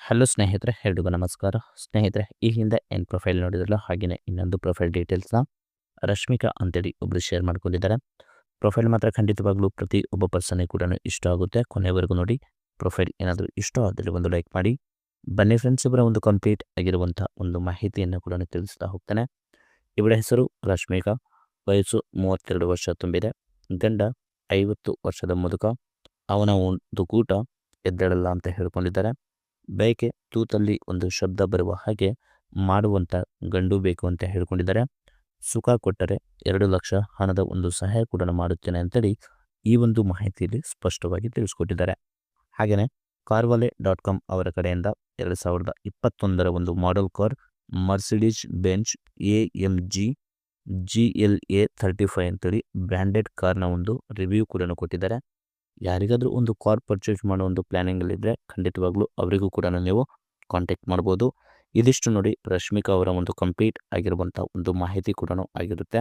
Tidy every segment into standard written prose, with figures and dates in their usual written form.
Hello ಸ್ನೇಹಿತರೆ, ಎಲ್ರಿಗೂ ನಮಸ್ಕಾರ. ಸ್ನೇಹಿತರೆ, ಈ ಹಿಂದೆ ಏನು ಪ್ರೊಫೈಲ್ ನೋಡಿದ್ರಲ್ಲ, ಹಾಗೆಯೇ ಇನ್ನೊಂದು ಪ್ರೊಫೈಲ್ ಡೀಟೇಲ್ಸ್ನ ರಶ್ಮಿಕಾ ಅಂತೇಳಿ ಒಬ್ಬರು ಶೇರ್ ಮಾಡ್ಕೊಂಡಿದ್ದಾರೆ. ಪ್ರೊಫೈಲ್ ಮಾತ್ರ ಖಂಡಿತವಾಗ್ಲೂ ಪ್ರತಿ ಒಬ್ಬ ಪರ್ಸನ್ಗೆ ಕೂಡ ಇಷ್ಟ ಆಗುತ್ತೆ. ಕೊನೆವರೆಗೂ ನೋಡಿ. ಪ್ರೊಫೈಲ್ ಏನಾದರೂ ಇಷ್ಟ ಆದಲ್ಲಿ ಒಂದು ಲೈಕ್ ಮಾಡಿ. ಬನ್ನಿ ಫ್ರೆಂಡ್ಸ್, ಇವರ ಒಂದು ಕಂಪ್ಲೀಟ್ ಆಗಿರುವಂಥ ಒಂದು ಮಾಹಿತಿಯನ್ನು ಕೂಡ ತಿಳಿಸ್ತಾ ಹೋಗ್ತಾನೆ. ಇವಳ ಹೆಸರು ರಶ್ಮಿಕಾ. ವಯಸ್ಸು 32 ವರ್ಷ ತುಂಬಿದೆ. ಗಂಡ 50 ವರ್ಷದ ಮುದುಕ. ಅವನ ಒಂದು ಕೂಟ ಎದ್ದೇಳಲ್ಲ ಅಂತ ಹೇಳ್ಕೊಂಡಿದ್ದಾರೆ. ಬಯಕೆ ತೂತಲ್ಲಿ ಒಂದು ಶಬ್ದ ಬರುವ ಹಾಗೆ ಮಾಡುವಂಥ ಗಂಡು ಬೇಕು ಅಂತ ಹೇಳ್ಕೊಂಡಿದ್ದಾರೆ. ಸುಖ ಕೊಟ್ಟರೆ 2 ಲಕ್ಷ ಹಣದ ಒಂದು ಸಹಾಯ ಕೂಡ ಮಾಡುತ್ತೇನೆ ಅಂತೇಳಿ ಈ ಒಂದು ಮಾಹಿತಿಯಲ್ಲಿ ಸ್ಪಷ್ಟವಾಗಿ ತಿಳಿಸ್ಕೊಟ್ಟಿದ್ದಾರೆ. ಹಾಗೆಯೇ ಕಾರ್ವಾಲೆ.com ಅವರ ಕಡೆಯಿಂದ 2021ರ ಒಂದು model car Mercedes Benz AMG GLA 35 ಅಂತೇಳಿ ಬ್ರ್ಯಾಂಡೆಡ್ ಕಾರ್ನ ಒಂದು ರಿವ್ಯೂ ಕೂಡ ಕೊಟ್ಟಿದ್ದಾರೆ. ಯಾರಿಗಾದರೂ ಒಂದು ಕಾರ್ ಪರ್ಚೇಸ್ ಮಾಡೋ ಒಂದು ಪ್ಲ್ಯಾನಿಂಗಲ್ಲಿದ್ದರೆ ಖಂಡಿತವಾಗ್ಲೂ ಅವರಿಗೂ ಕೂಡ ನೀವು ಕಾಂಟ್ಯಾಕ್ಟ್ ಮಾಡ್ಬೋದು. ಇದಿಷ್ಟು ನೋಡಿ ರಶ್ಮಿಕಾ ಅವರ ಒಂದು ಕಂಪ್ಲೀಟ್ ಆಗಿರುವಂಥ ಒಂದು ಮಾಹಿತಿ ಕೂಡ ಆಗಿರುತ್ತೆ.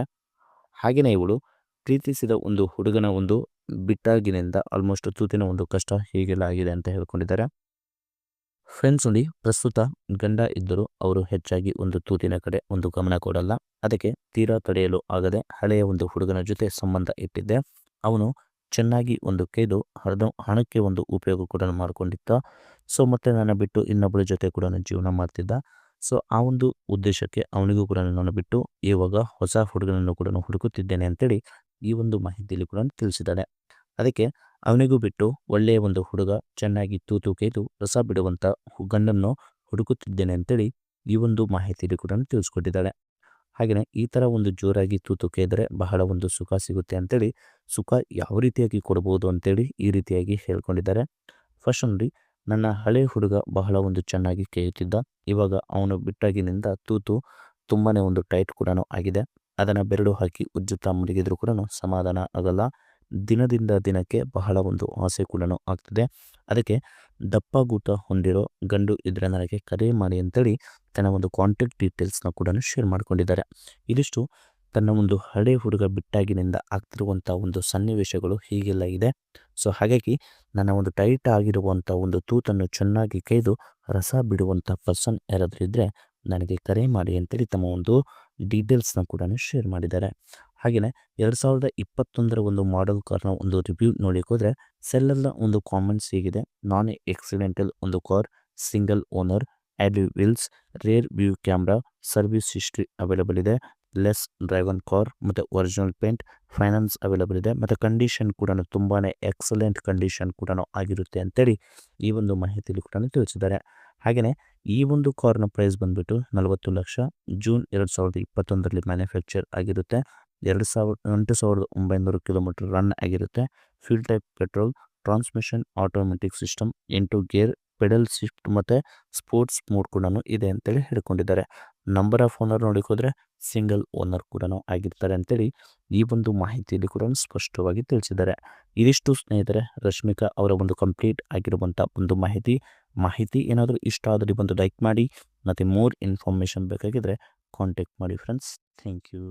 ಹಾಗೆಯೇ ಇವಳು ಪ್ರೀತಿಸಿದ ಒಂದು ಹುಡುಗನ ಒಂದು ಬಿಟ್ಟಾಗಿನಿಂದ ಆಲ್ಮೋಸ್ಟ್ ತೂತಿನ ಒಂದು ಕಷ್ಟ ಹೀಗೆಲ್ಲ ಆಗಿದೆ ಅಂತ ಹೇಳ್ಕೊಂಡಿದ್ದಾರೆ. ಫ್ರೆಂಡ್ಸ್ ನೋಡಿ, ಪ್ರಸ್ತುತ ಗಂಡ ಇದ್ದರೂ ಅವರು ಹೆಚ್ಚಾಗಿ ಒಂದು ತೂತಿನ ಕಡೆ ಒಂದು ಗಮನ ಕೊಡಲ್ಲ. ಅದಕ್ಕೆ ತೀರಾ ತಡೆಯಲು ಆಗದೆ ಹಳೆಯ ಒಂದು ಹುಡುಗನ ಜೊತೆ ಸಂಬಂಧ ಇಟ್ಟಿದ್ದೆ. ಅವನು ಚೆನ್ನಾಗಿ ಒಂದು ಕೈದು ಹಣಕ್ಕೆ ಒಂದು ಉಪಯೋಗ ಕೂಡ ಮಾಡಿಕೊಂಡಿದ್ದ. ಸೊ ಮತ್ತೆ ನನ್ನ ಬಿಟ್ಟು ಇನ್ನೊಬ್ಬರ ಜೊತೆ ಕೂಡ ಜೀವನ ಮಾಡ್ತಿದ್ದ. ಸೊ ಆ ಒಂದು ಉದ್ದೇಶಕ್ಕೆ ಅವನಿಗೂ ಕೂಡ ನಾನು ಬಿಟ್ಟು ಇವಾಗ ಹೊಸ ಹುಡುಗನನ್ನು ಕೂಡ ಹುಡುಕುತ್ತಿದ್ದೇನೆ ಅಂತೇಳಿ ಈ ಒಂದು ಮಾಹಿತಿಯಲ್ಲಿ ಕೂಡ ತಿಳಿಸಿದ್ದಾಳೆ. ಅದಕ್ಕೆ ಅವನಿಗೂ ಬಿಟ್ಟು ಒಳ್ಳೆಯ ಒಂದು ಹುಡುಗ ಚೆನ್ನಾಗಿ ತೂತು ಕೈದು ರಸ ಬಿಡುವಂಥ ಗಂಡನ್ನು ಹುಡುಕುತ್ತಿದ್ದೇನೆ ಅಂತೇಳಿ ಈ ಒಂದು ಮಾಹಿತಿಯಲ್ಲಿ ಕೂಡ ತಿಳಿಸ್ಕೊಟ್ಟಿದ್ದಾಳೆ. ಹಾಗೆಯೇ ಈ ಥರ ಒಂದು ಜೋರಾಗಿ ತೂತು ಕೇಳಿದ್ರೆ ಬಹಳ ಒಂದು ಸುಖ ಸಿಗುತ್ತೆ ಅಂತೇಳಿ, ಸುಖ ಯಾವ ರೀತಿಯಾಗಿ ಕೊಡ್ಬೋದು ಅಂತೇಳಿ ಈ ರೀತಿಯಾಗಿ ಹೇಳ್ಕೊಂಡಿದ್ದಾರೆ. ಫಸ್ಟ್ ನೋಡಿ, ನನ್ನ ಹಳೆ ಹುಡುಗ ಬಹಳ ಒಂದು ಚೆನ್ನಾಗಿ ಕೇಯುತ್ತಿದ್ದ. ಇವಾಗ ಅವನು ಬಿಟ್ಟಾಗಿನಿಂದ ತೂತು ತುಂಬಾ ಒಂದು ಟೈಟ್ ಕೂಡ ಆಗಿದೆ. ಅದನ್ನು ಬೆರಳು ಹಾಕಿ ಉಜ್ಜುತ್ತಾ ಮಲಗಿದ್ರು ಕೂಡ ಸಮಾಧಾನ ಆಗಲ್ಲ. ದಿನದಿಂದ ದಿನಕ್ಕೆ ಬಹಳ ಒಂದು ಆಸೆ ಕೂಡ ಆಗ್ತಿದೆ. ಅದಕ್ಕೆ ದಪ್ಪಗೂಟ ಹೊಂದಿರೋ ಗಂಡು ಇದ್ದರೆ ನನಗೆ ಕರೆ ಮಾಡಿ ಅಂತೇಳಿ ತನ್ನ ಒಂದು ಕಾಂಟ್ಯಾಕ್ಟ್ ಡೀಟೇಲ್ಸ್ನ ಕೂಡ ಶೇರ್ ಮಾಡ್ಕೊಂಡಿದ್ದಾರೆ. ಇದಿಷ್ಟು ತನ್ನ ಒಂದು ಹಳೆ ಹುಡುಗ ಬಿಟ್ಟಾಗಿನಿಂದ ಆಗ್ತಿರುವಂಥ ಒಂದು ಸನ್ನಿವೇಶಗಳು ಹೀಗೆಲ್ಲ ಇದೆ. ಸೊ ಹಾಗಾಗಿ ನನ್ನ ಒಂದು ಟೈಟ್ ಆಗಿರುವಂಥ ಒಂದು ತೂತನ್ನು ಚೆನ್ನಾಗಿ ಕೈದು ರಸ ಬಿಡುವಂಥ ಪರ್ಸನ್ ಯಾರಾದರೂ ಇದ್ದರೆ ನನಗೆ ಕರೆ ಮಾಡಿ ಅಂತೇಳಿ ತಮ್ಮ ಒಂದು ಡೀಟೇಲ್ಸ್ನ ಕೂಡ ಶೇರ್ ಮಾಡಿದ್ದಾರೆ. ಹಾಗೆಯೇ 2021ರ ಒಂದು ಮಾಡೆಲ್ ಕಾರ್ನ ಒಂದು ರಿವ್ಯೂ ನೋಡಲಿಕ್ಕೆ ಹೋದರೆ ಸೆಲ್ಲೆಲ್ಲ ಒಂದು ಕಾಮೆಂಟ್ಸ್ ಹೀಗಿದೆ. ನಾನ್ ಆಕ್ಸಿಡೆಂಟಲ್ ಒಂದು car, single owner, add wheels, rare view camera, service history available ಇದೆ, ಲೆಸ್ ಡ್ರೈವನ್ ಕಾರ್ ಮತ್ತು ಒರಿಜಿನಲ್ ಪೇಂಟ್, ಫೈನಾನ್ಸ್ ಅವೈಲೇಬಲ್ ಇದೆ ಮತ್ತು ಕಂಡೀಷನ್ ಕೂಡ ತುಂಬಾ ಎಕ್ಸಲೆಂಟ್ ಕಂಡೀಷನ್ ಕೂಡ ಆಗಿರುತ್ತೆ ಅಂತೇಳಿ ಈ ಒಂದು ಮಾಹಿತಿಯಲ್ಲಿ ಕೂಡ ತಿಳಿಸಿದ್ದಾರೆ. ಹಾಗೆಯೇ ಈ ಒಂದು ಕಾರ್ನ ಪ್ರೈಸ್ ಬಂದುಬಿಟ್ಟು 40 ಲಕ್ಷ. ಜೂನ್ 2021ರಲ್ಲಿ ಮ್ಯಾನುಫ್ಯಾಕ್ಚರ್ ಆಗಿರುತ್ತೆ. 8,900 ಕಿಲೋಮೀಟರ್ ರನ್ ಆಗಿರುತ್ತೆ. Fuel type petrol, transmission automatic system, 8 gear, pedal shift ಮತ್ತು ಸ್ಪೋರ್ಟ್ಸ್ ಮೋಡ್ ಕೂಡ ಇದೆ ಅಂತೇಳಿ ಹೇಳ್ಕೊಂಡಿದ್ದಾರೆ. ನಂಬರ್ ಆಫ್ ಓನರ್ ನೋಡಕ್ಕೆ ಹೋದರೆ ಸಿಂಗಲ್ ಓನರ್ ಕೂಡ ಆಗಿರ್ತಾರೆ ಅಂತೇಳಿ ಈ ಒಂದು ಮಾಹಿತಿಯಲ್ಲಿ ಕೂಡ ಸ್ಪಷ್ಟವಾಗಿ ತಿಳಿಸಿದ್ದಾರೆ. ಇದಿಷ್ಟು ಸ್ನೇಹಿತರೆ ರಶ್ಮಿಕಾ ಅವರ ಒಂದು ಕಂಪ್ಲೀಟ್ ಆಗಿರುವಂಥ ಒಂದು ಮಾಹಿತಿ ಏನಾದರೂ ಇಷ್ಟ ಆದರೆ ಬಂದು ಲೈಕ್ ಮಾಡಿ. ಮತ್ತು ಮೋರ್ ಇನ್ಫಾರ್ಮೇಷನ್ ಬೇಕಾಗಿದ್ದರೆ ಕಾಂಟ್ಯಾಕ್ಟ್ ಮಾಡಿ ಫ್ರೆಂಡ್ಸ್. Thank you.